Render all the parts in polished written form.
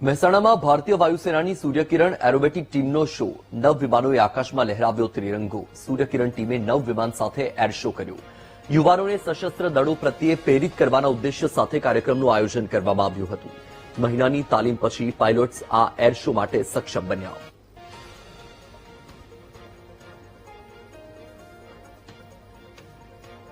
મહેસાણામાં ભારતીય વાયુસેનાની સૂર્યકિરણ એરોબેટિક ટીમનો શો 9 વિમાનોએ આકાશમાં લહેરાવ્યો ત્રિરંગો। સૂર્યકિરણ ટીમે 9 વિમાન સાથે એર શો કર્યો। યુવાનોને સશસ્ત્ર દળો પ્રત્યે પ્રેરિત કરવાના ઉદ્દેશ્ય સાથે કાર્યક્રમનું આયોજન કરવામાં આવ્યું હતું। મહિનાની તાલીમ પછી પાયલોટ્સ આ એર શો માટે સક્ષમ બન્યા।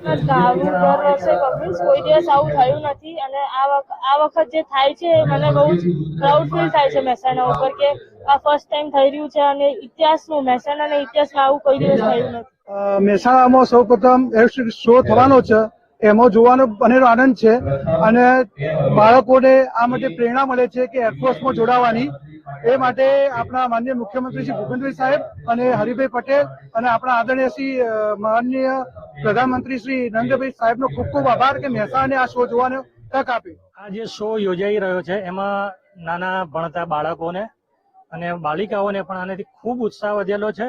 આવું દર વર્ષે કપિલ કોઈ દિવસ આવું થયું નથી અને આ વખત જે થાય છે મને બહુ જ પ્રાઉડ ફીલ થાય છે મહેસાણા ઉપર કે આ ફર્સ્ટ ટાઈમ થઈ રહ્યું છે અને ઇતિહાસનું મહેસાણાના ઇતિહાસમાં આવું કોઈ દિવસ થયું નથી। મહેસાણામાં સૌપ્રથમ એર શો થવાનો છે, એમાં જોવાનો અનેરો આનંદ છે અને બાળકોને આ માટે પ્રેરણા મળે છે કે એરફોર્સમાં જોડાવાની। એ માટે આપણા માનનીય મુખ્યમંત્રી શ્રી ભૂપેન્દ્રભાઈ સાહેબ અને હરિભાઈ પટેલ અને આપણા આદરણીય શ્રી માનનીય પ્રધાનમંત્રી શ્રી નરેન્દ્રભાઈ સાહેબનો ખૂબ ખૂબ આભાર કે મહેસાણાને આ શો જોવાનો તક આપી। આ જે શો યોજાઈ રહ્યો છે એમાં નાના ભણતા બાળકોને અને બાલિકાઓને પણ આનાથી ખૂબ ઉત્સાહ વધેલો છે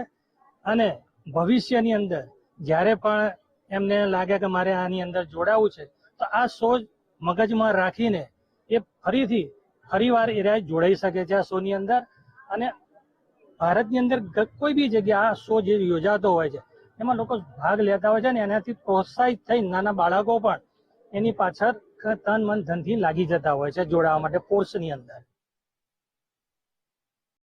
અને ભવિષ્યની અંદર જ્યારે પણ એમને લાગે કે મારે આની અંદર જોડાવું છે તો આ શો મગજમાં રાખીને એ ફરીવાર એ જોડાઈ શકે છે આ શોની અંદર। અને ભારતની અંદર કોઈ બી જગ્યા આ શો જે યોજાતો હોય છે એમાં લોકો ભાગ લેતા હોય છે ને એનાથી પ્રોત્સાહિત થઈ નાના બાળકો પણ એની પાછળ તન મન ધનથી લાગી જતા હોય છે જોડાવા માટે ફોર્સની અંદર।